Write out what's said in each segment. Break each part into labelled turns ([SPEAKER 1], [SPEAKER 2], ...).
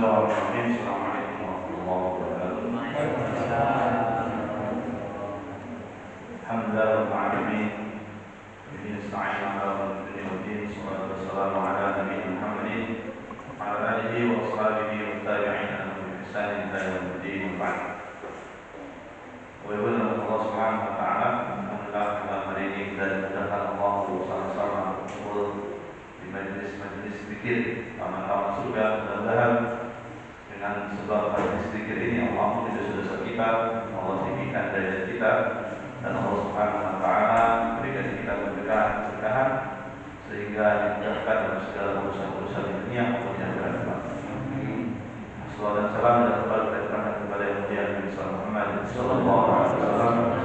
[SPEAKER 1] Bismillahirrahmanirrahim. Assalamualaikum warahmatullahi wabarakatuh. Alhamdulillah rabbil alamin. Bihi nasta'in 'ala umuri din. Wassalatu wassalamu 'ala nabiyyina Muhammadin wa 'ala alihi wa ashabihi wa tabi'in bi ihsan ila yaumil ba'd. Wa yu'minu Allah Subhanahu wa ta'ala. Alhamdulillah pada hari ini kita dihadapkan Allah bersama-sama berkumpul di majlis-majlis zikir taman-taman surga. Mudah-mudahan dengan sebab majlis zikir ini Allah mengampuni dosa-dosa kita, Allah tinggikan derajat kita, dan Allah Subhanahu wa ta'ala berikan kita keberkahan sehingga dimudahkan dalam segala urusan-urusan di dunia maupun di akhirat. Salawat dan salam dan berkah kepada yang mulia Nabi Muhammad sallallahu alaihi wasallam,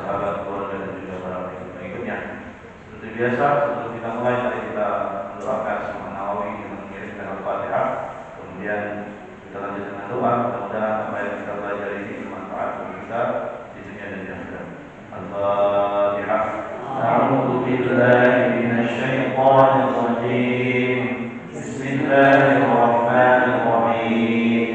[SPEAKER 1] sahabat, keluarga dan juga para pengikutnya. Seperti biasa, sebelum kita mulai, mari kita mendoakan Imam Nawawi yang mengirimkan Al-Fatihah. Kemudian kita lanjut dengan doa. Mudah-mudahan apa yang kita belajar ini bermanfaat bagi kita di dunia dan di akhirat. Al-Fatihah. A'udzu billahi minasy syaithanir rajim. Bismillahirrahmanirrahim.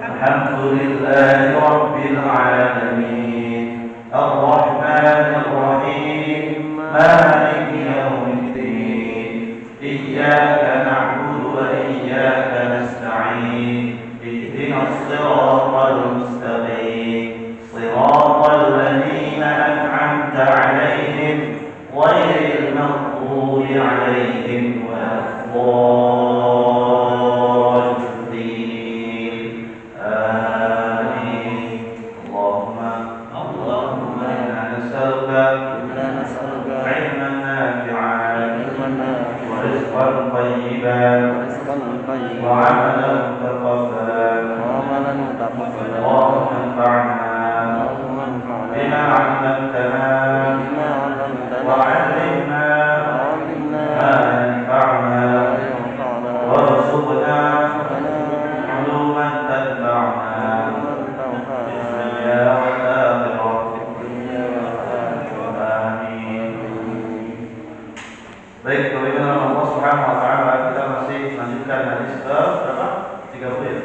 [SPEAKER 1] Alhamdulillahi rabbil alamin. Ar-Rahmanir Rahim. Maliki yaumiddin. Iyyaka na'budu wa iyyaka nasta'in. Ihdinas siratal mustaqim. Siratal ladzina an'amta 'alaihim ghairil maghdubi 'alaihim waladdallin. Amin. Allahumma inna nas'aluka ilman nafi'an wa rizqan thayyiban wa 'amalan mutaqabbalan. Allahumma anfa'na bima 'allamtana wa 'allimna ma yanfa'una warzuqna 'uluman tanfa'una fid dunya wal akhirah. Amin. Baik, dengan Allah Subhanahu wa ta'ala kita masih melanjutkan hadis ke berapa? 30 ya.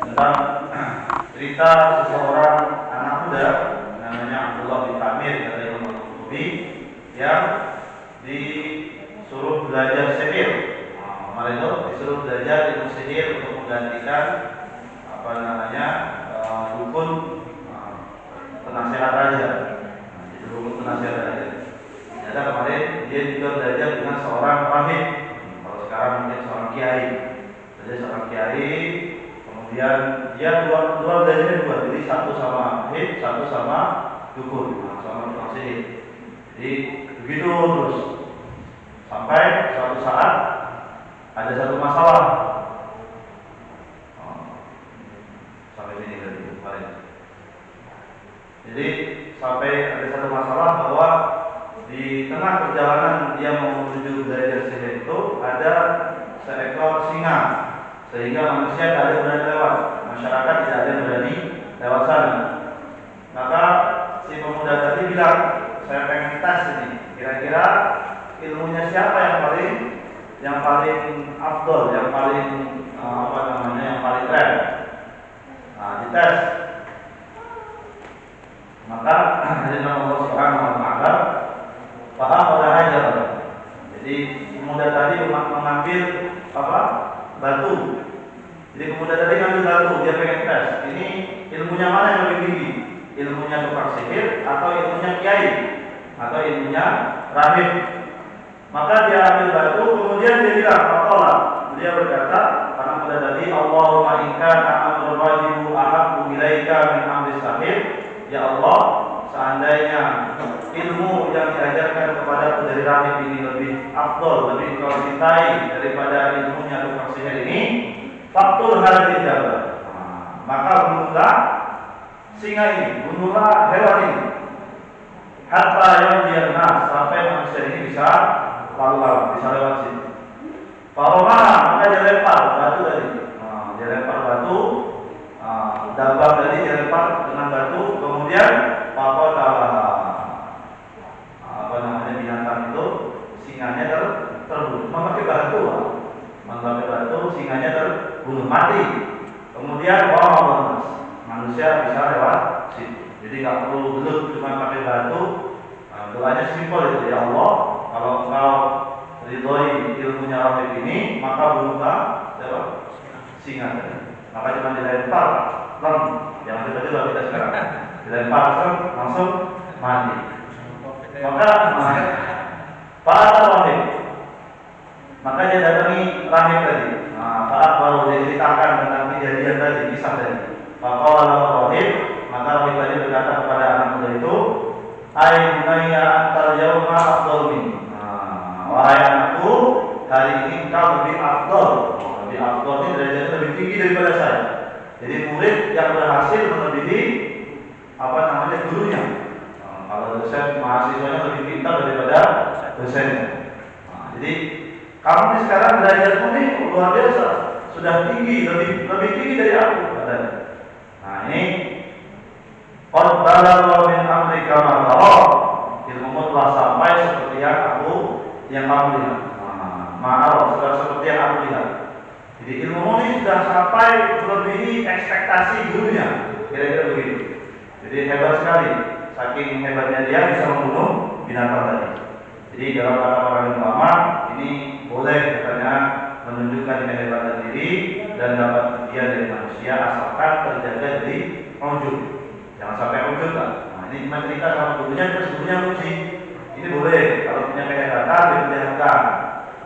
[SPEAKER 1] Tentang cerita seseorang anak muda namanya Abdullah bin Amir kata Imam Al-Qurtubi yang disuruh belajar sihir. Kemarin itu disuruh belajar ilmu sihir untuk menggantikan dukun penasehat raja. Dukun penasehat raja. Ternyata kemarin dia juga belajar dengan seorang rahib. Kalau sekarang mungkin seorang kiai. Jadi seorang kiai, kemudian dia dua belajarnya dua. Jadi satu sama rahib, satu sama dukun, sama tukang sihir. Jadi begitu terus sampai suatu saat ada satu masalah. Sampai sini tadi kemarin. Jadi sampai ada satu masalah bahwa di tengah perjalanan dia mau menuju belajar sihir itu ada seekor singa, sehingga manusia tidak ada yang berani lewat, masyarakat tidak ada yang berani lewat sana. Maka si pemuda tadi bilang, saya pengen tes ini, kira-kira ilmunya siapa yang paling afdol, yang paling yang paling keren. Nah, dites. Maka Allah Subhanahu wa ta'ala paham pada hajar. Jadi pemuda tadi mengambil batu. Jadi pemuda tadi ngambil batu, dia pengen tes. Ini ilmunya mana yang lebih tinggi? Ilmunya tukang sihir atau ilmunya kiai atau ilmunya rahib? Maka dia ambil batu, kemudian dia bilang, "Faqala." Dia berkata, karena pemuda tadi, "Allahumma in kana amrul wajibu ahabbu ilaika min amri sahir." Ya Allah, seandainya ilmu yang diajarkan kepadaku dari rahib ini lebih afdol, lebih kau cintai daripada ilmunya tukang sihir ini, faktur hadhihi jabal. Maka bunuhlah singa ini, bunuhlah hewan ini. Hatta yamdiyan nas, sampai manusia ini bisa lalu bisa lewat sini. Faromah, maka dia lempar batu tadi. Dia lempar batu, dabang tadi dia lempar dengan batu, kemudian faqatalah. Binatang itu singanya terbunuh. Memakai batu, singanya terbunuh. mati. Kemudian orang manusia bisa lewat situ. Jadi nggak perlu belut cuma pakai batu. Doanya simpel itu, ya Allah, kalau engkau ridhoi ilmunya Rafiq ini, maka bunuhlah singa tadi. Maka cuma dilempar, jangan tiba-tiba kita sekarang dilempar langsung mati. Maka Pak Rafiq, maka dia datangi Rafiq tadi. Pak baru diceritakan tentang kejadian tadi, kisah tadi. Maka Rafiq, maka Rafiq tadi berkata kepada anak muda itu, "Ai bunayya antal yawma afdal minni." Wahai anakku, hari ini kau lebih afdal. Lebih afdal ini derajatnya lebih tinggi daripada saya. Jadi murid yang berhasil melebihi gurunya. Kalau dosen, mahasiswanya lebih pintar daripada dosennya. Jadi kamu ini sekarang derajatmu ini luar biasa, sudah tinggi, lebih tinggi dari aku katanya. Nah ini qad balagha min amrika ma tara. Ilmumu telah sampai seperti yang kamu lihat. Ma'aruf, sudah seperti yang aku lihat. Jadi ilmumu ini sudah sampai melebihi ekspektasi gurunya. Kira-kira begitu. Jadi hebat sekali. Saking hebatnya dia bisa membunuh binatang tadi. Jadi dalam kata para ulama ini boleh katanya menunjukkan kehebatan diri dan dapat dia dari manusia asalkan terjaga dari ujub. Jangan sampai ujub lah. Nah, ini cuma cerita sama gurunya terus gurunya puji. Ini boleh kalau punya kehebatan diperlihatkan.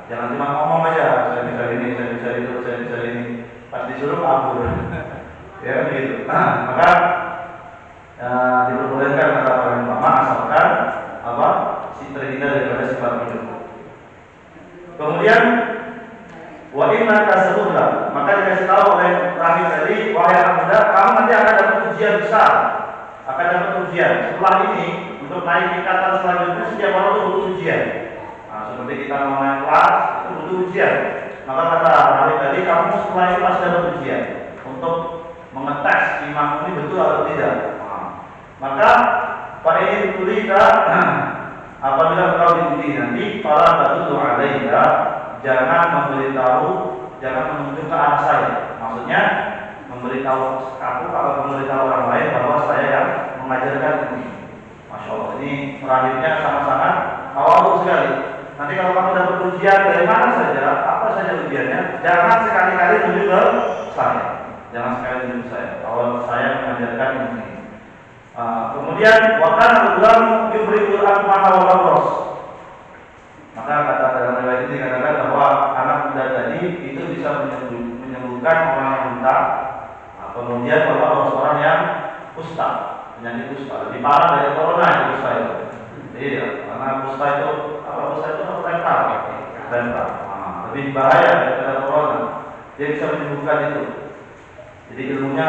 [SPEAKER 1] Jangan cuma ngomong aja, saya bisa ini, saya bisa itu, saya bisa ini. Pas disuruh kabur. Ya gitu. Maka diperbolehkan kata para ulama asalkan terhindar daripada sifat ujub. Kemudian wa inna kasabullah, maka dikasih tahu oleh Rafiq tadi, wahai anak muda, kamu nanti akan dapat ujian besar, akan dapat ujian. Setelah ini untuk naik tingkatan selanjutnya setiap orang itu butuh ujian. Nah, seperti kita mau naik kelas itu butuh ujian. Maka kata Rafiq tadi, kamu setelah ini pasti dapat ujian untuk mengetes iman ini betul atau tidak. Maka Pak ini tuliskan apabila engkau diuji nanti para batu alaiha, jangan memberitahu, jangan menunjuk ke arah saya. Maksudnya memberitahu aku kalau memberitahu orang lain bahwa saya yang mengajarkan ini. Masya Allah, ini Rafiqnya sama-sama awal sekali. Nanti kalau kamu dapat ujian dari mana saja, apa saja ujiannya, jangan sekali-kali tunjuk ke saya. Jangan sekali tunjuk saya. Kalau saya mengajarkan ini. Kemudian wakana ulam yubrikul akmaha wal abros. Maka kata dalam riwayat ini dikatakan bahwa anak muda tadi itu bisa menyembuhkan orang yang buta. Kemudian bahwa orang yang kusta, penyakit kusta lebih parah dari corona itu kusta itu. Iya, karena kusta itu lempar. Lebih bahaya daripada corona. Dia bisa menyembuhkan itu. Jadi ilmunya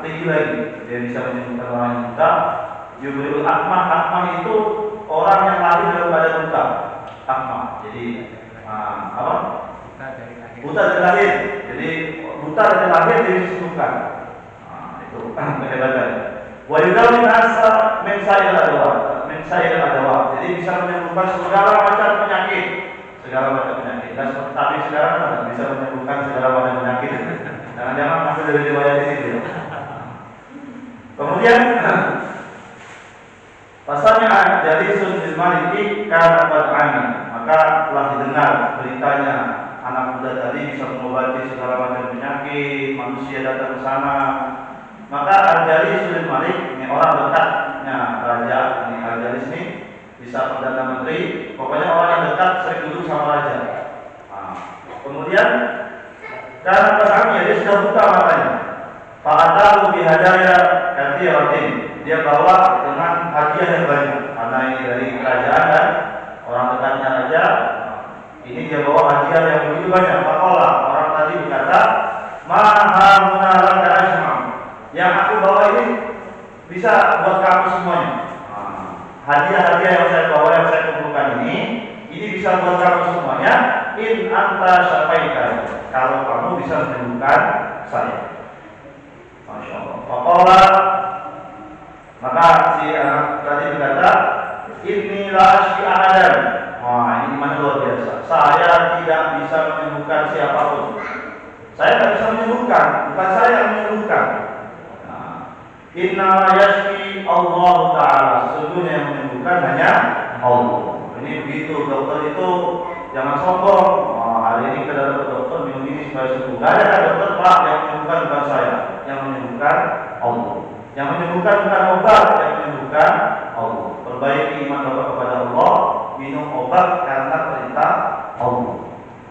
[SPEAKER 1] tinggi lagi. Dia bisa menyembuhkan orang yang buta. Yubriul akmah. Akmah itu orang yang lahir dalam keadaan buta. Akmah. Jadi buta dari lahir. Jadi buta dari lahir dia disembuhkan. Itu kehebatan. Wa yudawi nasa min sa'il adawa. Jadi bisa menyembuhkan segala macam penyakit. Dan tapi sekarang bisa menyembuhkan segala macam penyakit. Jangan-jangan masuk dari riwayat ini. Kemudian pasalnya dari Sulaiman Maliki karena berani, maka telah didengar beritanya anak muda tadi bisa mengobati segala macam penyakit, manusia datang ke sana. Maka Al-Jali Sulaiman Malik, ini orang dekatnya raja, ini Al-Jali ini bisa perdana menteri, pokoknya orang yang dekat sering duduk sama raja. Kemudian karena pasangannya dia sudah buta matanya. Fa'atahu bihadaya katsiratin. Dia bawa dengan hadiah yang banyak. Karena ini dari kerajaan dan orang dekatnya raja. Ini dia bawa hadiah yang begitu banyak. Maka orang tadi berkata, "Maha munalaka asma." Yang aku bawa ini bisa buat kamu semuanya. Hadiah-hadiah yang saya bawa, yang saya kumpulkan ini bisa buat kamu semuanya. In anta syafaika, kalau kamu bisa menyembuhkan saya. Masya Allah. Faqala, maka si anak tadi berkata, inni la ashfi ahadan. Wah, ini iman luar biasa. Saya tidak bisa menyembuhkan siapapun. Saya tidak bisa menyembuhkan, bukan saya yang menyembuhkan. Inna yashfi Allah Ta'ala, sesungguhnya yang menyembuhkan hanya Allah. Ini begitu, dokter itu jangan sombong. Hari ini kita dapat dokter minum ini supaya sembuh. Gak ada dokter Pak yang menyembuhkan bukan saya, yang menyembuhkan Allah. Yang menyembuhkan bukan obat, yang menyembuhkan Allah. Perbaiki iman Bapak kepada Allah, minum obat karena perintah Allah.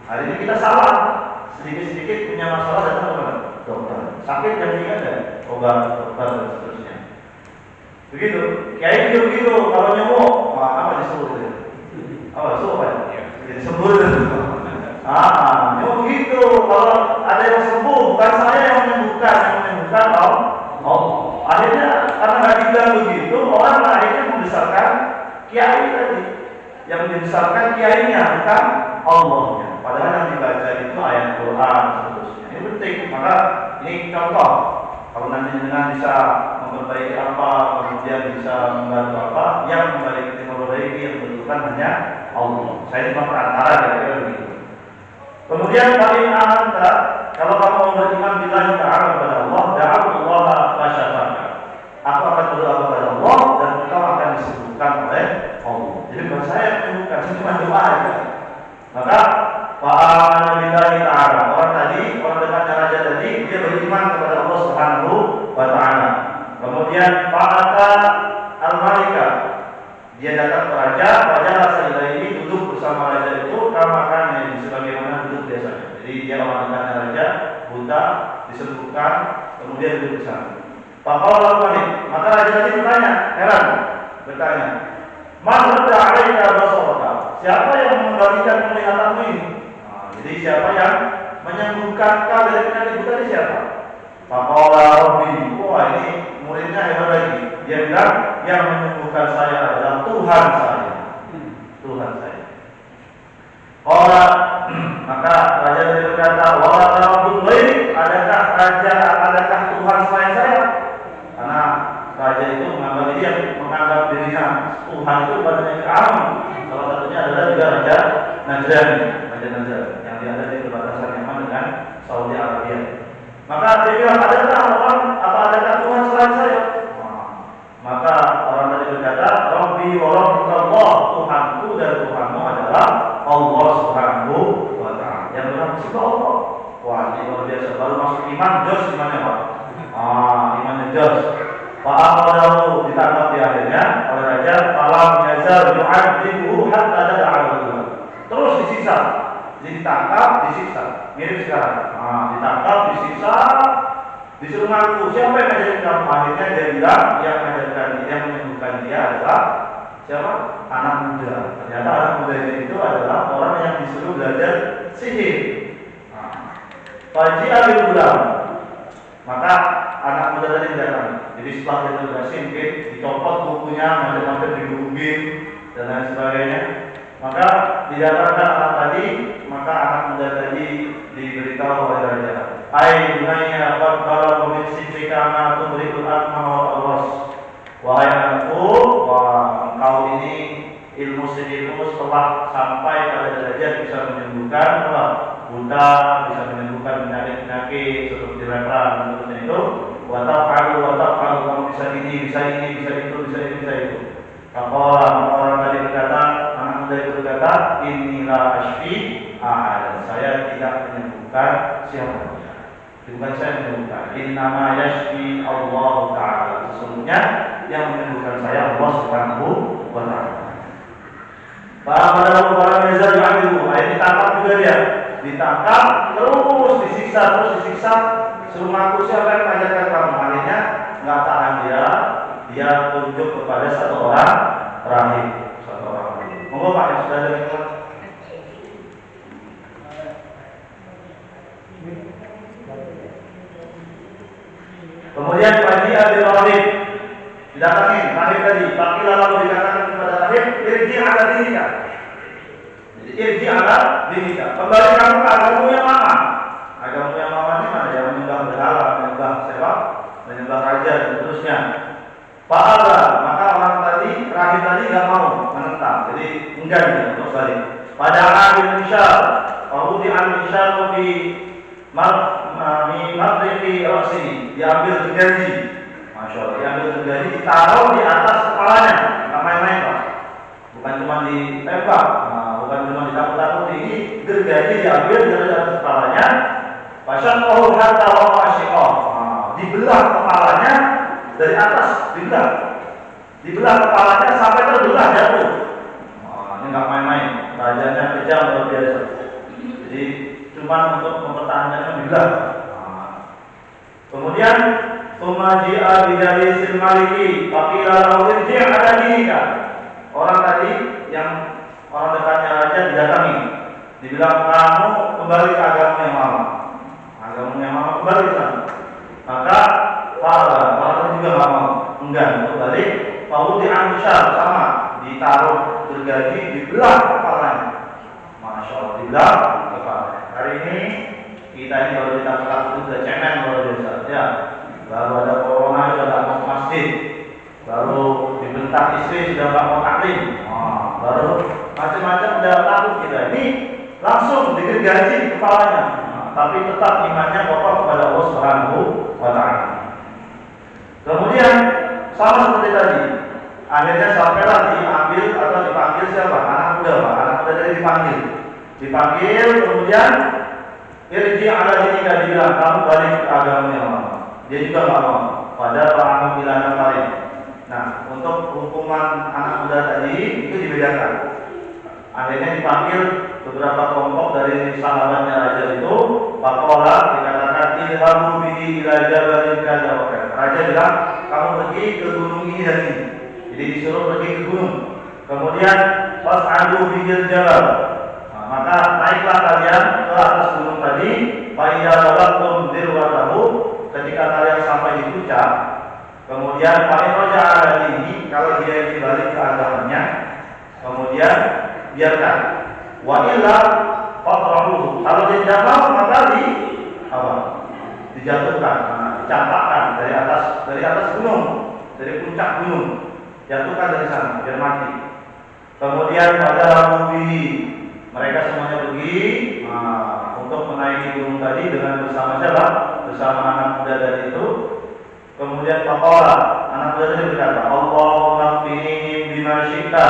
[SPEAKER 1] Hari ini kita salah, sedikit-sedikit punya masalah datang kepada dokter. Sakit yang ada obat, dokter dan seterusnya. Begitu, kiai juga begitu. Kalau nyemuk, apa disebut itu? Apa suruh apa? Jadi sembuh. Nyemuk begitu. Kalau ada yang sembuh, bukan saya yang menyembuhkan Allah. Akhirnya karena nggak dibilang begitu, orang akhirnya membesarkan kiai tadi. Yang membesarkan kiainya bukan Allahnya. Padahal yang dibaca itu ayat Quran seterusnya. Ini penting. Maka ini contoh. Kalau nanti dengan bisa memperbaiki apa, kemudian bisa membantu apa, yang memperbaiki yang membutuhkan hanya Allah. Saya cuma perantara kira-kira begitu. Kemudian paling anta, kalau kamu mau beriman billahi ta'ala kepada Allah, da'allah fasyafaka. Aku akan berdoa kepada Allah dan engkau akan disembuhkan oleh Allah. Jadi bukan saya yang menyembuhkan, cuma doa aja. Maka fa'amana billahi ta'ala. Orang dekatnya raja tadi, dia beriman kepada Allah Subhanahu wa ta'ala. Kemudian fa'ata al-malika. Dia datang ke raja rasa ini duduk bersama raja itu kamakan sebagaimana duduk biasanya. Jadi dia orang dekatnya raja, buta, disembuhkan, kemudian duduk bersama. Faqala al-malik, maka raja tadi bertanya, "Man radda 'alaika basaraka?" Siapa yang mengembalikan penglihatanmu ini? Jadi siapa yang menyembuhkan kau dari penyakit buta ini siapa? Faqala rabbi. Wah, ini muridnya hebat lagi. Dia bilang, yang menyembuhkan saya adalah Tuhan saya. Tuhan saya. Maka raja tadi berkata, "Wa rabbul ghaib?" Adakah Tuhan selain saya? Karena raja itu menganggap dirinya Tuhan itu padanya Fir'aun. Salah satunya adalah juga raja Najran yang ada di perbatasan Yaman dengan Saudi Arabia. Maka dia bilang, adakah Tuhan selain saya? Maka orang tadi berkata, Rabbi wa Rabbukallah, Tuhanku dan Tuhanmu adalah Allah Subhanahu wa ta'ala. Yang benar mesti Allah. Wah, ini luar biasa. Baru masuk iman, jos imannya Pak. Imannya jos. Fa'amadahu ditangkap di akhirnya oleh raja. Falam yazal yu'adzibuhu hatta dada'alahu. Terus disiksa. Jadi ditangkap, disiksa. Mirip sekarang. Ditangkap, disiksa, disuruh ngaku. Siapa yang ngajarin kamu? Akhirnya dia bilang yang menyembuhkan dia adalah siapa? Anak muda. Ternyata anak muda itu adalah orang yang disuruh belajar sihir. Faji al-Ulam. Maka anak muda tadi datang. Jadi setelah dia berhasil, dicopot bukunya, macam-macam digugin dan lain sebagainya. Maka didatangkan anak tadi, maka anak muda tadi diberitahu oleh raja. Ai bunaya qad balagha min sitrika ma tumrikul akma wal abras. Wahai anakku, engkau ini ilmu sihirmu setelah sampai pada derajat bisa menyembuhkan buta, bisa menyembuhkan penyakit seperti lepra dan seterusnya itu. Wa taf'alu kamu bisa ini, bisa itu. Kalau orang tadi berkata, anak muda itu berkata, inilah ashfi ahad. Saya tidak menyembuhkan siapa. Bukan saya menyembuhkan. Innama yashfi Allah Ta'ala. Sesungguhnya yang menyembuhkan saya Allah Subhanahu wa ta'ala. Pada orang Yazal yu'amilu, ditangkap juga dia. Ditangkap, terus disiksa, suruh ngaku siapa yang mengajarkan kamu. Akhirnya nggak tahan dia tunjuk kepada satu orang rahib. Monggo Pak yang sudah ada iklan. Kemudian pagi Abi Rahib didatangi rahib tadi. Pagi lalu dikatakan kepada rahib, irji ala dinika. Jadi irji ala dinika. Kembali kamu ke agamamu yang lama. Agamamu yang lama ini mana? Yang menyembah berhala, menyembah siapa? Menyembah raja dan seterusnya. Fa'ala, maka orang tadi rahib tadi nggak mau menentang. Jadi enggak dia untuk balik. Pada ahli Insyal, Audi al Insyal di Matriki rosi, diambil gergaji, masya Allah, diambil gergaji, ditaruh di atas kepalanya, nggak main-main Pak, bukan cuma ditembak, bukan cuma ditakut-takuti, ini gergaji diambil dari atas kepalanya, pasang tahu hatta waqashiqah, dibelah kepalanya dari atas, dibelah kepalanya sampai terbelah jatuh. Ini nggak main-main, rajanya kejam luar biasa. Jadi cuma untuk mempertahankan dibelah. Kemudian Tumaji'a bidarisil maliki Faqila lahu irji' ala dinika. Orang tadi yang orang dekatnya raja didatangi, dibilang kamu kembali ke agama yang lama. Agama yang lama kembali ke sana. Maka orang tadi juga nggak mau, enggan untuk balik. Mau diangshar sama, ditaruh gergaji, dibelah kepalanya. Masya Allah, dibelah kepalanya. Hari ini kita ini baru ditangkap sudah cemen luar biasa. Ya, baru ada corona sudah nggak mau masjid, baru dibentak istri sudah nggak mau taklim, baru macam-macam udah takut kita. Ini langsung digergaji kepalanya, tapi tetap imannya kokoh kepada Allah Subhanahu wa Ta'ala. Kemudian sama seperti tadi, akhirnya sampailah diambil atau dipanggil siapa? Anak muda, Pak. Anak muda tadi dipanggil, kemudian irji ala dinika, dibilang kamu balik ke agama yang lama. Dia juga nggak mau. Pada paham bilana paling. Nah, untuk hukuman anak muda tadi itu dibedakan. Akhirnya dipanggil beberapa kelompok dari sahabatnya raja itu. Pakola dikatakan ilhamu bihi ila jabalin kaza wa kaza. Raja bilang kamu pergi ke gunung ini dan ini. Jadi disuruh pergi ke gunung. Kemudian fas'adu bihil jabal. Maka naiklah kalian ke atas gunung tadi. Fa'idha balagtum dirwatahu. Ketika kalian sampai di puncak, kemudian paling roja ada ini, kalau dia ini balik ke agamanya, kemudian biarkan. Wa illa fatrahu. Kalau dia tidak mau, maka dijatuhkan, dicampakkan dari atas gunung, dari puncak gunung, jatuhkan dari sana, biar mati. Kemudian pada Rabuhi, mereka semuanya pergi untuk menaiki gunung tadi dengan bersama siapa? Bersama anak muda tadi itu. Kemudian Faqala, anak muda tadi berkata, Allahumma qini bima syi'ta.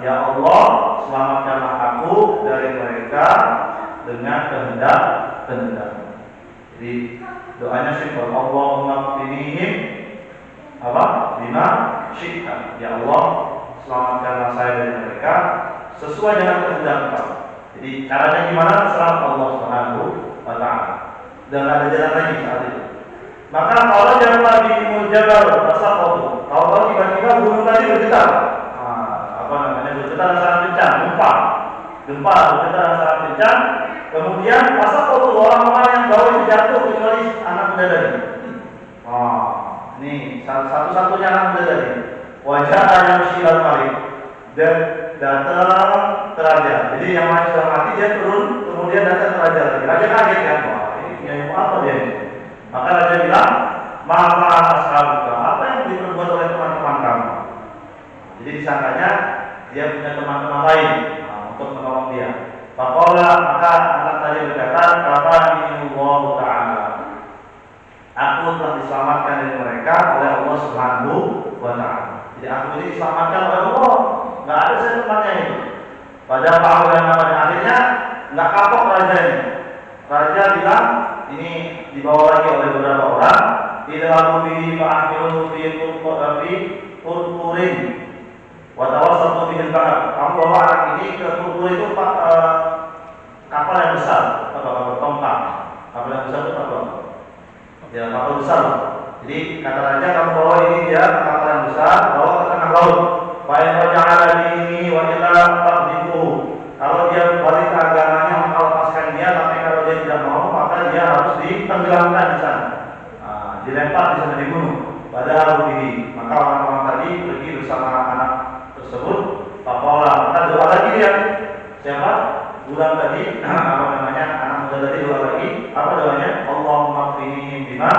[SPEAKER 1] Ya Allah, selamatkanlah aku dari mereka dengan kehendak. Jadi doanya simpel, Allahumma qinihim bima syi'ta. Ya Allah, selamatkanlah saya dari mereka sesuai dengan kehendak Engkau. Jadi caranya gimana? Terserah Allah Subhanahu wa Ta'ala. Dan ada jalan lagi saat itu. Maka kalau jangan lagi mujabal tasaqqatu. Kalau tiba-tiba gunung tadi bergetar. Bergetar sangat kencang, gempa bergetar sangat kencang. Kemudian tasaqqatu, orang-orang yang bawa itu jatuh kecuali anak muda tadi. Ini satu-satunya anak muda tadi. Wajah yang silal malik dan datang ke raja. Jadi yang masih sudah mati dia turun, kemudian datang ke raja lagi. Raja kaget kan, ini apa dia ini? Maka raja bilang, "Maka ashabuka, apa yang diperbuat oleh teman-teman kamu?" Jadi disangkanya dia punya teman-teman lain untuk menolong dia. Faqala, maka anak tadi berkata, "Kafani Allah Ta'ala." Aku telah diselamatkan dari mereka oleh Allah Subhanahu wa Ta'ala. Jadi aku ini diselamatkan oleh Allah. Nggak ada setemanya itu. Pada paham pada akhirnya nggak kapok raja ini. Raja bilang ini dibawa lagi oleh beberapa orang. Idhabu bihi fa'akhiruhu fi Turturin wa tawassatu bihi al-bahr. Kamu bawa anak ini ke Turtur itu kapal yang besar, kapal tongkang. Kapal yang besar itu apa? Ya kapal besar. Jadi kata raja kamu bawa ini dia kapal yang besar, bawa ke tengah laut. Fa'in raja'ala dini wa illa taqdibuhu. Kalau dia balik ke agamanya maka lepaskan dia, tapi kalau dia tidak mau maka dia harus ditenggelamkan di sana. Dilempar di sana di gunung. Padahal ini maka orang-orang tadi pergi bersama anak tersebut. Faqala, maka doa lagi dia. Siapa? Bulan tadi anak muda tadi doa lagi. Apa doanya? Allahumma qini bima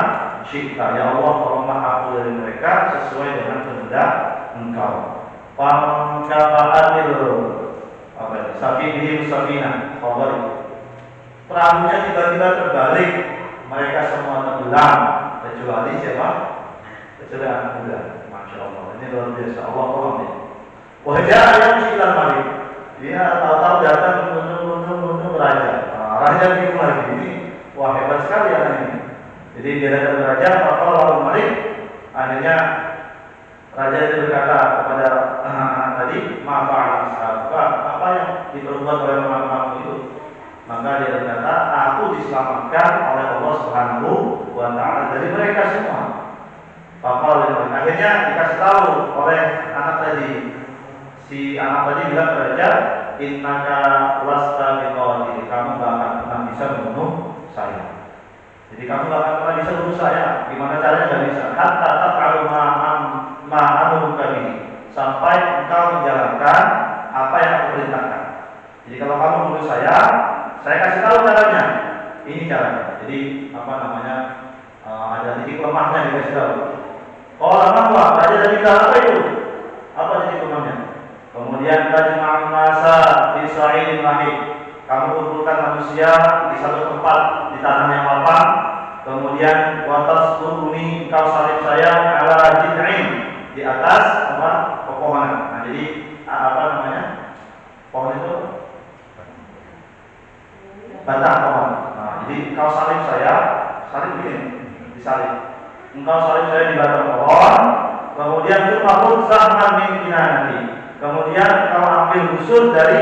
[SPEAKER 1] syi'ta. Ya Allah, tolonglah aku dari mereka sesuai dengan kehendak Engkau. Pangkafaatil safihim safina. perahunya tiba-tiba terbalik, mereka semua tenggelam kecuali siapa? Kecuali anak muda. Masya Allah, ini luar biasa. Allah tolong ya. Wajah yang silam malik, dia tahu-tahu datang untuk raja. Raja bingung lagi, ini wah hebat sekali anak ini. Jadi dia datang ke raja, maka lalu malik. Akhirnya raja itu berkata kepada anak-anak tadi, maaf apa yang diperbuat oleh teman-temanku itu? Maka dia berkata, aku diselamatkan oleh Allah Subhanahu wa Ta'ala dari mereka semua. Akhirnya dikasih tahu oleh anak tadi. Si anak tadi bilang ke raja, innaka lasta biqadir, kamu gak akan pernah bisa membunuh saya. Jadi kamu gak akan pernah bisa membunuh saya. Gimana caranya? Gak bisa. Hatta taf'alu ma'amuruka bihi, sampai engkau menjalankan apa yang aku perintahkan. Jadi kalau kamu membunuh saya kasih tahu caranya. Ini caranya. Jadi ada titik lemahnya dikasih tahu. Kalau lemah, raja dari apa itu? Apa titik lemahnya? Kemudian tajma'un nasa fi sa'idin wahid. Kamu kumpulkan manusia di satu tempat di tanah yang lapang. Kemudian watasturuni, engkau salib saya ala jid'in, di atas pepohonan. Nah, jadi pohon itu batang pohon. Nah, jadi engkau salib saya, salib begini, disalib. Engkau salib saya di batang pohon. Kemudian itu mahfud zahman min kinanati. Kemudian engkau ambil busur dari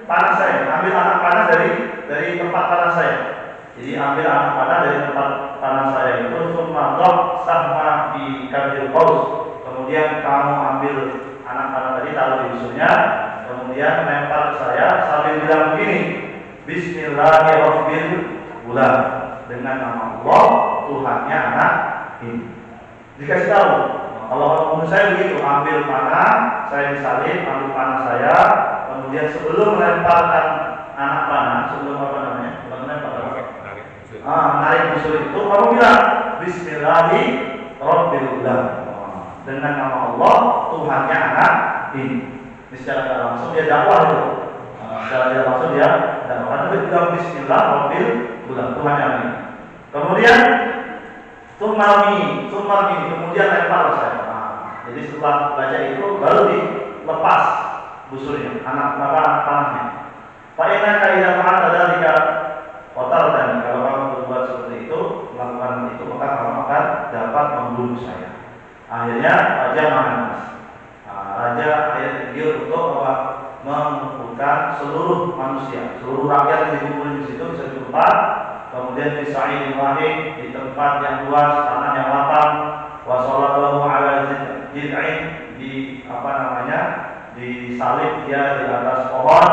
[SPEAKER 1] panah saya, ambil anak panah dari tempat panah saya. Jadi ambil anak panah dari tempat panah saya itu, summadok sahma di kabil paus. Kemudian kamu ambil anak panah tadi, taruh di busurnya, kemudian lempar ke saya sambil bilang begini, Bismillahirrahmanirrahim, dengan nama Allah Tuhannya anak ini. Dikasih tahu. Kalau menurut saya begitu, ambil panah, saya disalib, ambil panah saya, kemudian sebelum melemparkan anak panah, menarik busur itu, kamu bilang Bismillahirrahmanirrahim, dengan nama Allah Tuhannya anak ini. Ini secara tidak langsung dia dakwah itu. Secara tidak langsung dia dakwah. Karena dia bilang Bismillahirrahmanirrahim, Tuhannya ini. Kemudian Sumarmi, kemudian lempar saya. Jadi setelah baca itu baru dilepas busurnya, anak panahnya. Fa'inna kaidah ma'an adzalika kotor, dan kalau kamu berbuat seperti itu, melakukan itu, maka kamu akan dapat membunuh saya. Akhirnya raja Mahanas. Raja akhirnya untuk mengumpulkan seluruh manusia, seluruh rakyat yang dikumpulkan di situ bisa ditempat. Kemudian di sa'id wahid, di tempat yang luas, tanah yang lapang, wa sallallahu ala jid'in, disalib dia di atas pohon.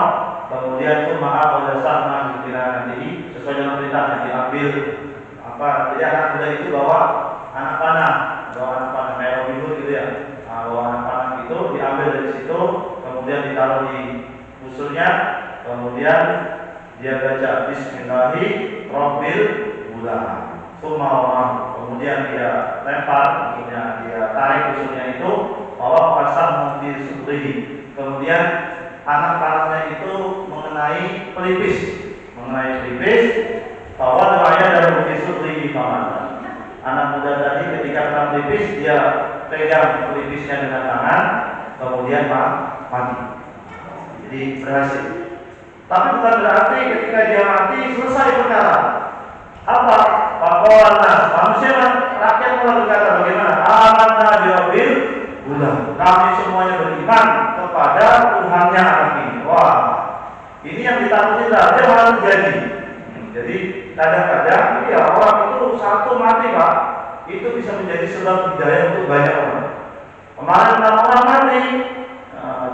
[SPEAKER 1] Kemudian itu maaf pada saat nanti sesuai dengan perintahnya diambil jadi anak muda itu bawa anak panah merah biru gitu ya. Bawa anak panah itu diambil dari situ, kemudian ditaruh di busurnya, kemudian dia baca Bismillahirrahmanirrahim. Kemudian dia lempar, kemudian dia tarik busurnya itu, bahwa pasang menjadi sutri. Kemudian anak panahnya itu mengenai pelipis, bahwa namanya dari bukti sutri di paman. Anak muda tadi ketika kena pelipis, dia pegang pelipisnya dengan tangan, kemudian mati. Jadi berhasil. Tapi bukan berarti ketika dia mati selesai perkara. Apa? Pakolan manusia rakyat mulai berkata bagaimana? Amanna birabbil gulam. Kami semuanya beriman kepada Tuhannya anak ini. Wah, ini yang ditakuti saja malah terjadi. Jadi kadang-kadang ya orang itu satu mati Pak, itu bisa menjadi sebab hidayah untuk banyak orang. Kemarin 6 orang mati,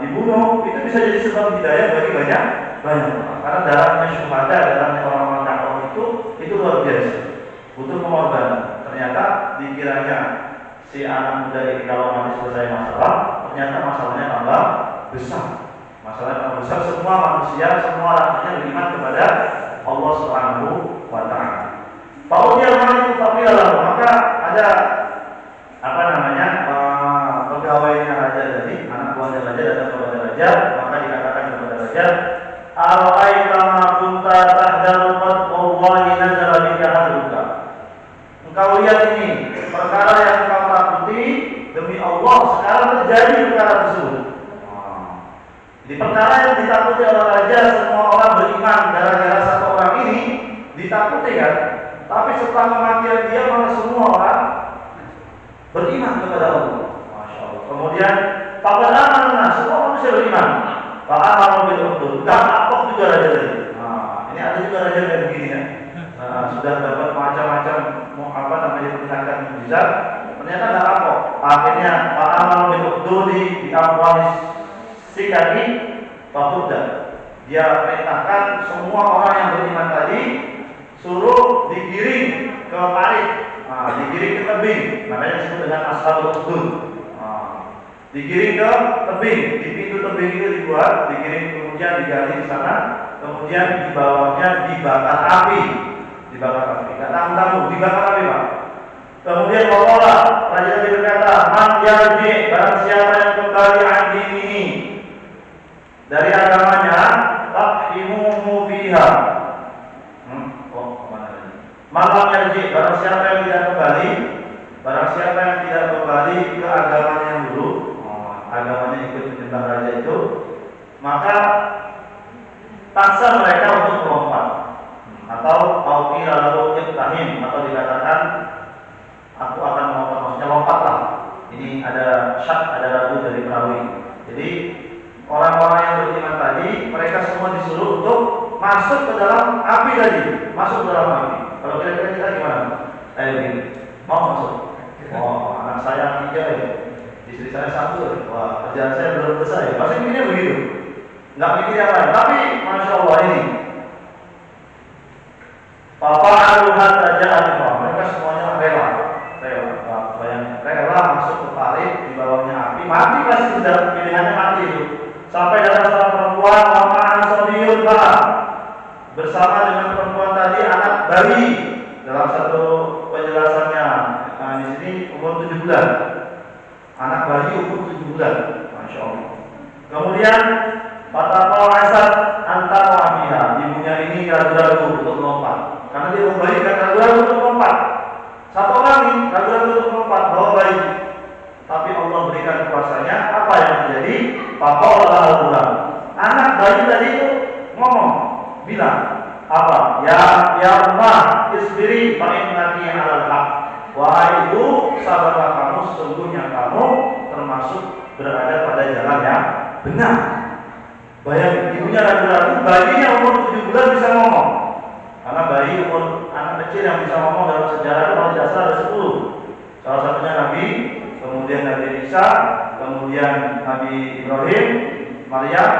[SPEAKER 1] dibunuh, itu bisa jadi sebab hidayah bagi banyak orang. Karena darahnya syuhada, darahnya orang-orang kafir itu luar biasa, butuh pengorbanan. Ternyata dikiranya si anak muda ini kalau mati selesai masalah, ternyata masalahnya tambah besar. Semua manusia, semua rakyatnya beriman kepada Allah Subhanahu wa Ta'ala. Paunya malik tapi maka ada pegawainya raja tadi, anak buahnya raja datang kepada raja, maka dikatakan kepada raja,
[SPEAKER 2] Ara'aita ma kunta tahdaru qad wallahi nazala bika hadruka. Engkau lihat ini, perkara yang engkau takuti demi Allah sekarang terjadi perkara tersebut. Di perkara yang ditakuti oleh raja, semua orang beriman gara-gara satu orang ini ditakuti kan. Tapi setelah kematian dia malah semua orang beriman kepada Allah. Masya Allah. Kemudian pada amanah semua manusia beriman. Pak Amar bin Uqdud dan Akok juga raja tadi. Ini ada juga raja kayak begini ya. Sudah dapat macam-macam perintahkan mukjizat. Ternyata tidak Akok. Akhirnya Pak Amar bin Uqdud di Afwanis Sikaki Fakuda. Dia perintahkan semua orang yang beriman tadi suruh digiring ke parit, digiring ke tebing, makanya disebut dengan Ashabul Ukhdud. Digiring ke tebing, di pintu tebing itu dibuat, digiring kemudian digali di sana, kemudian di bawahnya dibakar api, Gak tahu dibakar api pak. Kemudian Waqala, raja tadi berkata, Man yarji, barang siapa yang kembali anjing ini dari agamanya, takhimuhu biha. Malam yarji, barang siapa yang tidak kembali ke agamanya yang dulu, agamanya ikut menyembah raja itu, maka paksa mereka untuk melompat, atau auqila lahu iqtahim, atau dikatakan aku akan melompat, maksudnya lompatlah. Ini ada syak, ada ragu dari perawi. Jadi orang-orang yang beriman tadi, mereka semua disuruh untuk masuk ke dalam api tadi, masuk ke dalam api. Kalau kira-kira kita gimana? Mau masuk? Oh, anak saya 3 ya, istri saya 1. Wah, kerjaan saya belum selesai. Pasti mikirnya begitu. Nggak mikir yang lain. Tapi masya Allah ini, Papa Aluhat Raja Alifah, mereka semuanya rela masuk ke parit, di bawahnya api, mati pasti sudah, pilihannya mati itu. Sampai datang seorang perempuan, Mama Sobiyun bersama dengan perempuan tadi anak bayi. Dalam satu penjelasannya, di sini umur 7 bulan, anak bayi umur 7 bulan, masya Allah. Kemudian Fataqal Asad antar wahmiha, ibunya ini ragu-ragu untuk melompat, karena dia membayikan, ragu-ragu untuk melompat. Satu orang ini ragu-ragu untuk melompat, bawa bayi. Tapi Allah berikan kuasanya, apa yang terjadi? Faqala al-ghulam, anak bayi tadi itu ngomong, bilang apa? Ya ummah, isbiri fa innaki 'alal haq. Wahai ibu, sabarlah kamu, sesungguhnya kamu termasuk berada pada jalan yang benar. Bayangin, ibunya ragu-ragu, bayinya umur 7 bulan bisa ngomong. Karena bayi umur anak kecil yang bisa ngomong dalam sejarah itu kalau tidak salah ada 10. Salah satunya Nabi, kemudian Nabi Isa, kemudian Nabi Ibrahim, Maryam,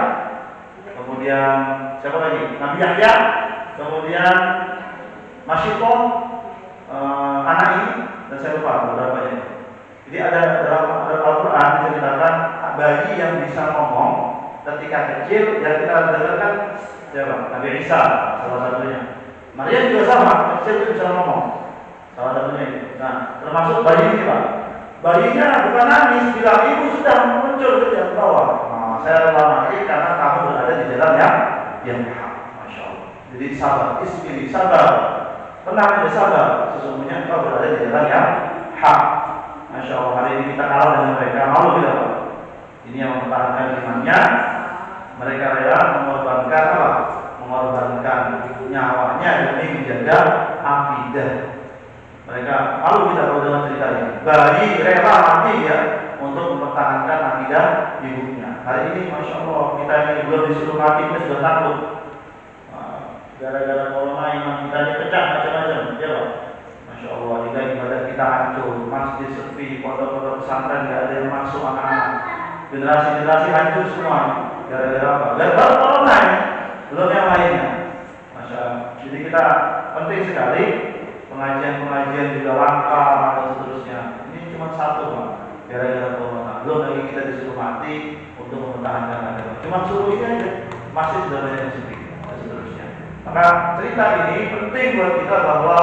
[SPEAKER 2] kemudian siapa lagi? Nabi Yahya, kemudian Masyitoh, anak ini, dan saya lupa beberapa. Jadi ada dalam Al-Quran diceritakan bayi yang bisa ngomong ketika kecil, yang kita dengarkan siapa? Nabi Isa, salah satunya. Maryam juga sama, kecil itu bisa ngomong, salah satunya itu. Nah, termasuk bayi ini pak. Bayinya bukan nangis, bilang ibu sudah muncul ke bawah. Saya rela mati karena kamu berada di jalan yang hak. Masya Allah. Jadi sabar, isbiri, sabar, tenang dan sabar. Sesungguhnya engkau berada di jalan yang hak. Masya Allah. Hari ini kita kalah dengan mereka, malu kita pak. Ini yang mempertahankan imannya. Mereka rela mengorbankan apa? Mengorbankan nyawanya demi menjaga akidah. Mereka malu kita kalau dengan cerita ini. Bayi rela mati ya untuk mempertahankan akidah ibunya. Hari ini masya Allah kita ini belum disuruh mati kita sudah takut. Gara-gara corona iman kita dipecah macam-macam, ya Pak. Masya Allah ibadah kita hancur, masjid sepi, pondok-pondok pesantren nggak ada yang masuk anak-anak. Generasi-generasi hancur semua. Gara-gara apa? Gara-gara corona ya. Belum yang lainnya. Masya Allah. Jadi kita penting sekali. Pengajian-pengajian juga langka dan seterusnya. Ini cuma satu Pak, gara-gara corona. Belum lagi kita disuruh mati untuk mempertahankan agama. Cuma suruh ini aja, masih sudah banyak yang sepi dan seterusnya. Maka cerita ini penting buat kita bahwa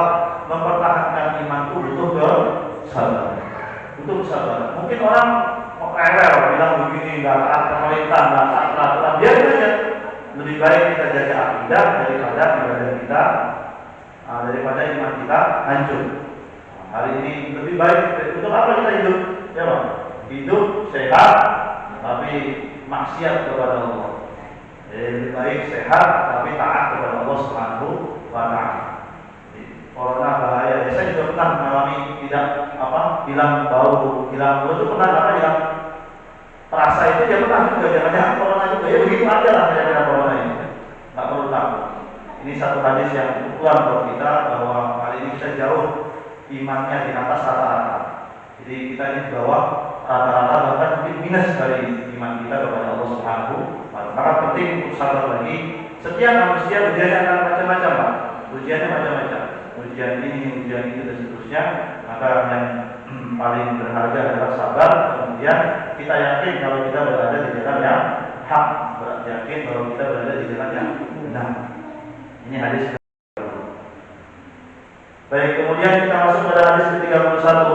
[SPEAKER 2] mempertahankan iman itu butuh sabar. Butuh sabar. Mungkin orang rewel bilang begini, nggak taat pemerintah, nggak taat peraturan, biarin aja. lebih baik kita jaga akidah daripada ibadah kita, daripada iman kita hancur. Hari ini lebih baik untuk apa kita hidup? Ya Pak? Hidup sehat tapi maksiat kepada Allah. Jadi lebih baik sehat tapi taat kepada Allah Subhanahu wa taala. Corona bahaya. Ya, saya juga pernah mengalami hilang bau, hilang mulut itu pernah hilang terasa itu dia pernah juga. Jangan-jangan corona juga ya begitu aja lah kira-kira corona ini. Nggak perlu takut. Ini satu hadis yang ukuran buat kita bahwa kali ini kita jauh imannya di atas rata-rata. Jadi kita ini di bawah rata-rata, bahkan mungkin minus dari iman kita kepada Allah Subhanahu wa taala. Maka penting untuk sabar lagi. Setiap manusia ujiannya akan macam-macam, Pak. Ujiannya macam-macam. Ujian ini, ujian itu dan seterusnya. Maka yang paling berharga adalah sabar. Kemudian kita yakin kalau kita berada di jalan yang hak, yakin bahwa kita berada di jalan yang benar. Ini hadis. Baik, kemudian kita masuk pada hadis ke-31.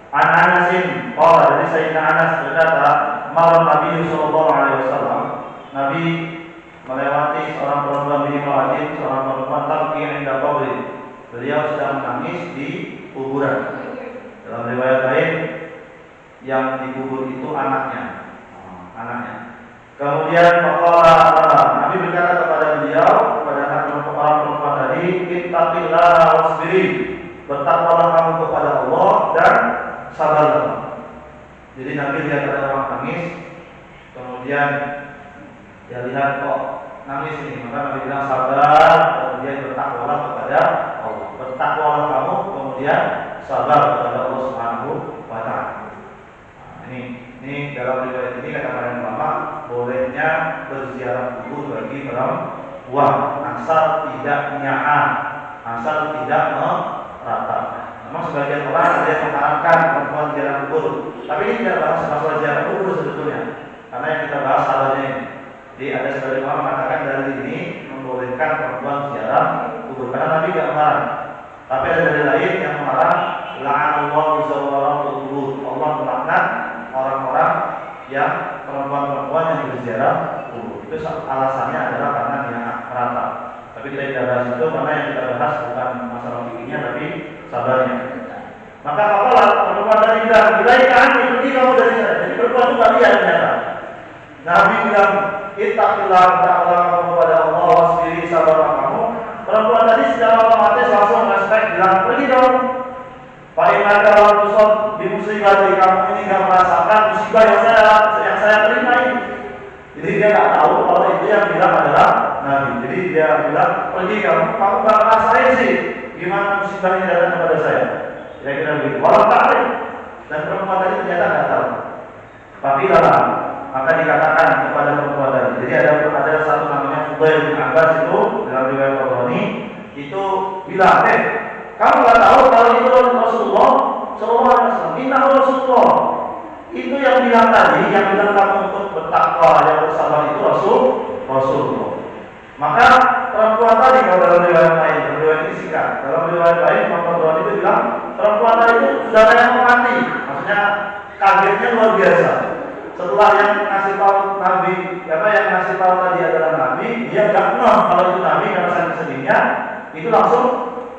[SPEAKER 2] An Anasin, dari Sayyidina Anas berkata, malam Nabi sallallahu alaihi wasallam, Nabi melewati seorang perempuan bima'atin, seorang perempuan tabki inda qabri. Beliau sedang menangis di kuburan. Dalam riwayat lain, yang dikubur itu anaknya. Kemudian Nabi berkata kepada beliau, kepada anak perempuan tadi, ittaqillaha wasbiri, bertakwalah kamu kepada Allah dan sabarlah. Jadi Nabi lihat ada orang nangis, kemudian dia lihat kok nangis ini, maka Nabi bilang sabar, kemudian bertakwalah kepada Allah. Bertakwalah kamu, kemudian sabar kepada Allah Subhanahu wa taala. Ini dalam riwayat ini kata para ulama, bolehnya berziarah kubur bagi perempuan asal tidak nya'ah, asal tidak merata. Memang sebagian orang ada yang mengharapkan perempuan ziarah kubur, tapi ini tidak bahas masalah ziarah kubur sebetulnya, karena yang kita bahas salahnya ini. Jadi ada sebagian orang mengatakan dari ini membolehkan perempuan ziarah kubur, karena Nabi tidak melarang. Tapi ada dari lain yang melarang, la'anallahu zawaratul kubur, Allah melaknat orang-orang yang perempuan-perempuan yang berziarah kubur. Itu alasannya adalah karena dia merata. Tapi kita tidak bahas itu, karena yang kita bahas bukan masalah fikihnya tapi sabarnya. Maka apalah perempuan tadi bilang, "Ilaikan, pergi kamu dari saya." Jadi perempuan itu nggak lihat ternyata. Nabi bilang, "Ittaqillah, takwalah kamu kepada Allah, wasbiri, sabarlah kamu." Perempuan tadi secara otomatis langsung respect bilang, "Pergi dong." Paling kalau tusuk di musibah dari kamu ini nggak merasakan musibah yang saya terima ini. Jadi dia nggak tahu kalau itu yang bilang adalah Nabi. Jadi dia bilang, "Pergi kamu nggak ngerasain sih gimana musibah ini datang kepada saya." Kira-kira begitu. Walau tarik. Dan perempuan tadi ternyata nggak tahu. Tapi dalam maka dikatakan kepada perempuan tadi. Jadi ada satu namanya Fudail bin Abbas itu dalam riwayat Tabrani itu bilang, kamu nggak tahu kalau itu Rasulullah Sallallahu Alaihi Wasallam. Inna Rasulullah itu yang bilang tadi, yang bilang kamu untuk bertakwa, yang bersabar itu Rasulullah. Maka perempuan tadi kalau dalam riwayat lain, riwayat ini singkat. Dalam riwayat lain, perempuan itu bilang perempuan tadi itu sudah yang mati. Maksudnya kagetnya luar biasa. Setelah yang ngasih tahu Nabi, yang ngasih tahu tadi adalah Nabi, dia nggak ngeh kalau itu Nabi karena saking sedihnya, itu langsung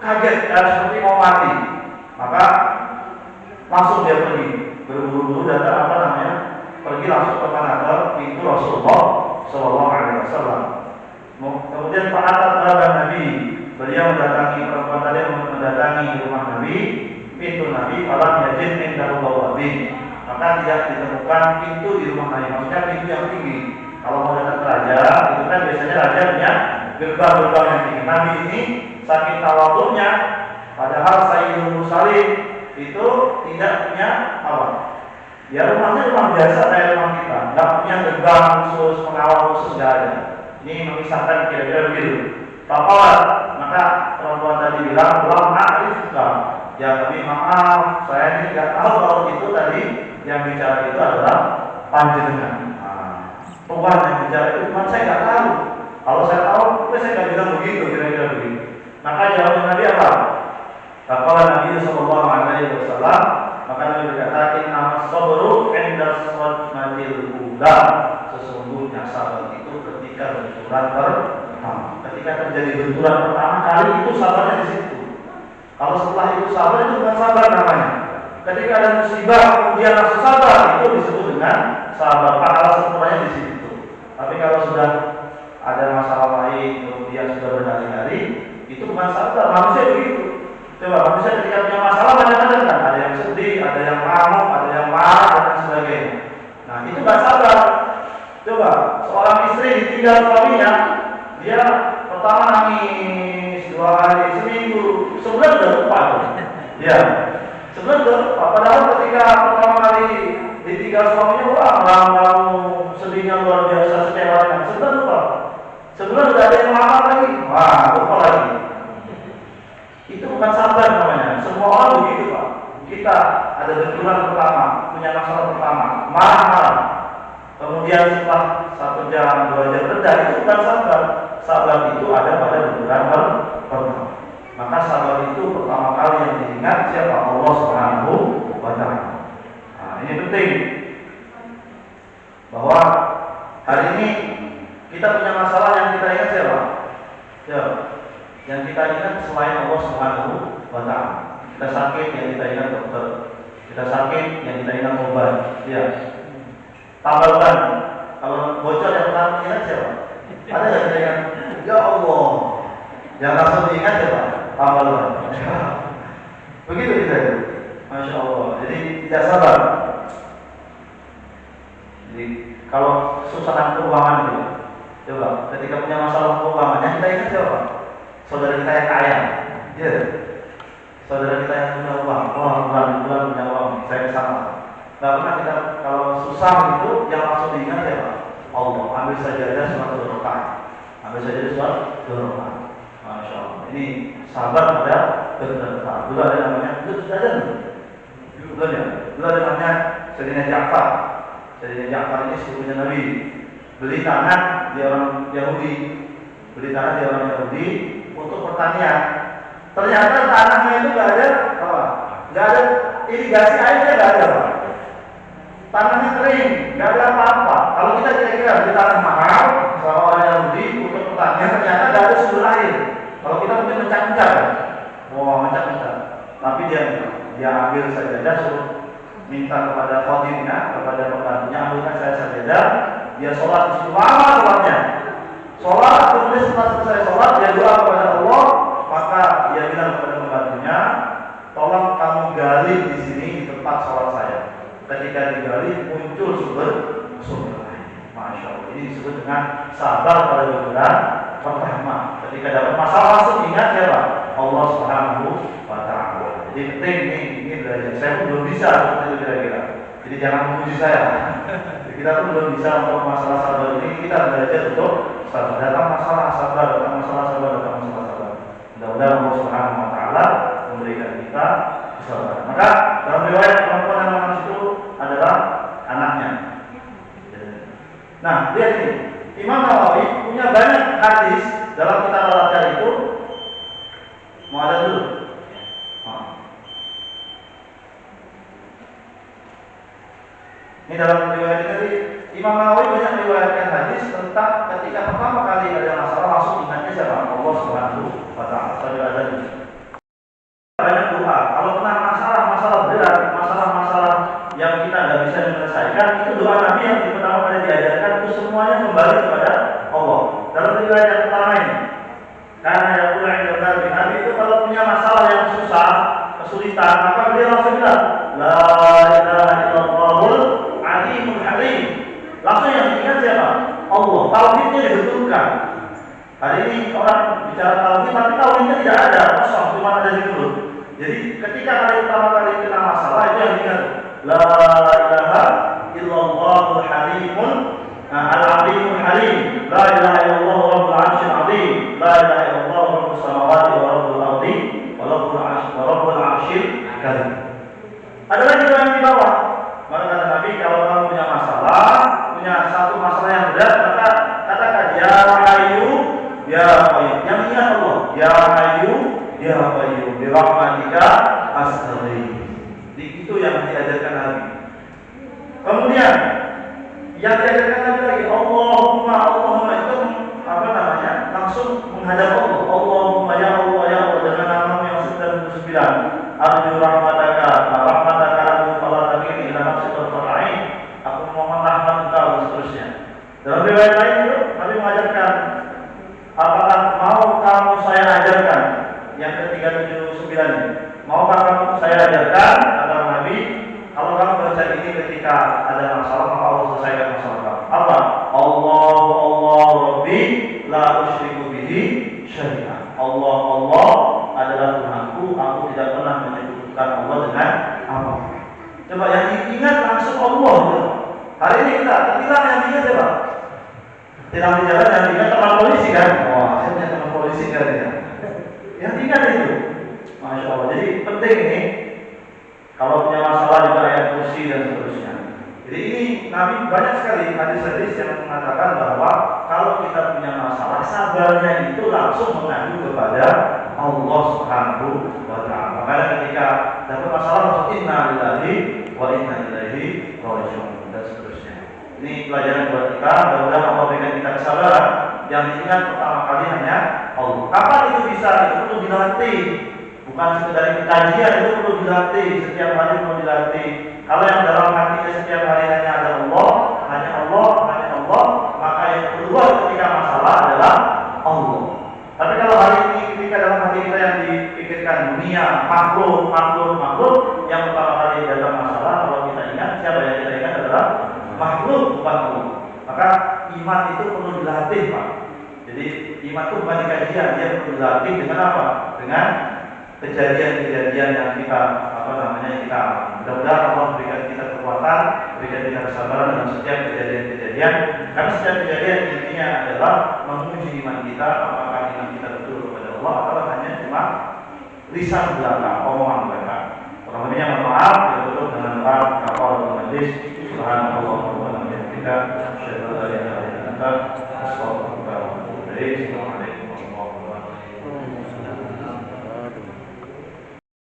[SPEAKER 2] kaget, seperti mau mati. Maka langsung dia pergi, berburu-buru datang pergi langsung ke pintu Rasulullah Sallallahu Alaihi Wasallam. Kemudian Pak Atat Nabi, beliau mendatangi perempuan tadi, mendatangi rumah Nabi, pintu Nabi, falam yajid indahu bawabin. Maka tidak ditemukan pintu di rumah Nabi, maksudnya pintu yang tinggi. Kalau mau datang ke raja, itu kan biasanya raja punya gerbang-gerbang yang tinggi. Nabi ini saking tawadhunya, padahal Sayyidul Mursalin itu tidak punya apa? Ya rumahnya rumah biasa kayak rumah kita, nggak punya gerbang khusus, pengawal khusus, nggak ada. Ini memisahkan kira-kira begitu. Maka perempuan tadi bilang, "Lam a'rifka." Ya tapi maaf, saya ini nggak tahu kalau itu tadi yang bicara itu adalah panjenengan. Tuhan yang bicara itu, cuma saya nggak tahu. Kalau saya tahu, saya nggak bilang begitu, kira-kira begitu. Maka jawaban Nabi apa? Kata Nabi Sallallahu Alaihi Wasallam, maka Nabi berkata, "Inna as-sabru 'inda as-sadmatil ula." Sesungguhnya punya sabar itu ketika benturan pertama. Ketika terjadi benturan pertama kali itu sabarnya di situ. Kalau setelah itu sabar itu bukan sabar namanya. Ketika ada musibah kemudian langsung sabar itu disebut dengan sabar. Pahala sempurnanya di situ. Tapi kalau sudah ada masalah lain kemudian sudah berhari-hari itu bukan sabar. Manusia begitu. Coba manusia ketika punya masalah macam-macam kan, ada yang sedih, ada yang ngamuk, ada yang marah dan lain sebagainya. Nah itu nggak sabar. Coba seorang istri ditinggal suaminya, dia pertama nangis 2 hari, seminggu, sebulan udah lupa. Ya, sebulan udah lupa. Padahal ketika pertama kali ditinggal suaminya, wah kamu sedihnya luar biasa, setiap sebulan lupa. Sebulan udah ada yang lama lagi, wah lupa lagi. Itu bukan sabar namanya. Semua orang begitu Pak. Kita ada benturan pertama, punya masalah pertama, marah-marah. Kemudian setelah 1 jam, 2 jam reda, itu bukan sabar. Sabar itu ada pada benturan pertama. Maka sabar itu pertama kali yang diingat siapa? Allah Subhanahu wa Ta'ala. Nah, ini penting bahwa hari ini kita punya masalah yang kita ingat siapa? Siapa? Yang kita ingat selain Allah Subhanahu wa Ta'ala. Kita sakit yang kita ingat dokter. Kita sakit yang kita ingat obat. Ya. Tambahkan kalau bocor yang pertama ingat siapa? Ada yang kita ingat? Ya Allah. Yang langsung diingat siapa? Tambahkan. Begitu kita itu. Masya Allah. Jadi tidak sabar. Jadi kalau kesusahan keuangan itu, coba ketika punya masalah keuangan yang kita ingat siapa? Saudara kita yang kaya, ya. Saudara kita yang punya uang, bulan punya uang, saya kesana. Gak pernah kita kalau susah itu yang langsung diingat ya Pak. Allah, ambil saja ada suatu barokah, ambil saja ada suatu barokah. Masya Allah. Ini sabar pada berkata. Dulu ada namanya, itu sudah ada. Dulu ada namanya Sayyidina Ja'far. Sayyidina Ja'far ini sepupunya Nabi. Beli tanah di orang Yahudi, untuk pertanian. Ternyata tanahnya itu nggak ada apa? Nggak ada irigasi airnya, nggak ada Pak. Tanahnya kering, nggak ada apa-apa. Kalau kita kira-kira di tanah mahal sama orang Yahudi untuk pertanian, ternyata nggak ada sumber air. Kalau kita mungkin mencak-mencak, mencak-mencak. Tapi dia ambil sajadah, suruh minta kepada khadimnya, kepada pembantunya, ambilkan saya sajadah. Dia sholat di situ lama sholatnya. Sholat, kemudian setelah selesai sholat, dia doa kepada Allah, maka dia bilang kepada pembantunya, tolong kamu gali di sini di tempat sholat saya. Ketika digali muncul sumber air. Masya Allah. Ini disebut dengan sabar pada benturan pertama. Ketika dapat masalah langsung ingat ya Pak, Allah Subhanahu wa Ta'ala. Jadi penting ini belajar. Saya pun belum bisa itu kira-kira. Jadi jangan memuji saya. Kita pun belum bisa untuk masalah sabar ini. Kita belajar untuk sabar. Datang masalah sabar, datang masalah sabar, datang masalah sabar. Mudah-mudahan Allah Subhanahu wa Ta'ala memberikan kita kesabaran. Maka dalam riwayat perempuan yang menangis itu adalah anaknya. Nah, lihat ini. Imam Nawawi punya banyak hadis dalam kitab Al-Adhkar itu. Mau ada dulu? Ini dalam riwayat tadi Imam Nawawi banyak meriwayatkan hadis tentang ketika pertama kali ada masalah langsung ingatnya siapa? Allah Subhanahu wa Ta'ala. Saya ada di banyak doa. Kalau pernah masalah berat, masalah yang kita tidak bisa menyelesaikan, itu doa Nabi yang pertama kali diajarkan itu semuanya kembali kepada Allah. Dalam riwayat yang pertama ini, karena yang pulang yang Nabi itu kalau punya masalah yang susah, kesulitan, maka dia langsung bilang, La ilaha illallahul alimul halim. Langsung yang diingat siapa? Allah. Tauhidnya dibetulkan. Hari ini orang bicara tauhid, tapi tauhidnya tidak ada, kosong, cuma ada di mulut. Jadi ketika pertama kali kena masalah itu yang diingat, La ilaha illallahul halimul al-alimul halim. La ilaha illallah rabbul arsyil azim. La ilaha illallah rabbus samawati wa rabbul ardi wa rabbul arsyil karim. Ada lagi yang di bawah. Maka kata Nabi, kalau kamu punya masalah, punya satu masalah yang berat, maka katakan ya Hayyu ya Qayyum. Yang ingat Allah, ya Hayyu ya Qayyum bi rahmatika astaghfir. Itu yang diajarkan Nabi. Kemudian yang diajarkan Nabi lagi, Allahumma Allahumma itu apa namanya? Langsung menghadap Allah. Allahumma ya Allah dengan nama yang 99. Arju rahmataka, arju fala takilni ila nafsi tarfata'in. Aku mohon rahmat Engkau dan seterusnya. Dalam riwayat lain itu Nabi mengajarkan, apakah mau kamu saya ajarkan? Yang ke-379 ini. Maukah kamu saya ajarkan? Kata Nabi, kalau kamu baca ini ketika ada masalah, maka Allah selesaikan masalah kamu. Apa? Allah Rabbi la usyriku bihi syai'an. Allah adalah Tuhanku, aku tidak pernah menyebutkan Allah dengan apa. Coba yang diingat langsung Allah. Hari ini kita tilang yang diingat coba. Tilang di jalan yang diingat teman polisi kan? Wah, saya punya teman polisi kan ya. Yang diingat itu. Masya Allah. Jadi penting ini. Kalau punya masalah juga ayat kursi dan seterusnya. Jadi ini Nabi banyak sekali hadis-hadis yang mengatakan bahwa kalau kita punya masalah, sabarnya itu langsung mengadu kepada Allah Subhanahu wa Ta'ala. Makanya ketika dapat masalah langsung inna lillahi wa inna ilaihi raji'un dan seterusnya. Ini pelajaran buat kita. Mudah-mudahan Allah berikan kita kesabaran. Yang diingat pertama kali hanya Allah. Kapan itu bisa? Itu perlu dilatih. Bukan sekedar kajian, itu perlu dilatih. Setiap hari perlu dilatih. Kalau yang dalam hatinya setiap hari hanya ada Allah, maka yang keluar ketika masalah adalah Allah. Tapi kalau hari ini ketika dalam hati kita yang dipikirkan dunia, makhluk, yang pertama kali datang masalah, kalau kita ingat, siapa yang kita ingat adalah makhluk, bukan Allah. Maka iman itu perlu dilatih, Pak. Jadi iman itu bukan kajian, dia perlu dilatih dengan apa? Dengan kejadian-kejadian yang kita kita mudah-mudahan Allah berikan kita kekuatan, berikan kita kesabaran dalam setiap kejadian-kejadian. Karena setiap kejadian intinya adalah menguji iman kita, apakah iman kita betul kepada Allah atau hanya cuma lisan belaka, omongan belaka. Kurang lebihnya mohon maaf, kita tutup dengan doa kafaratul majlis. Subhanallah wa bihamdihi.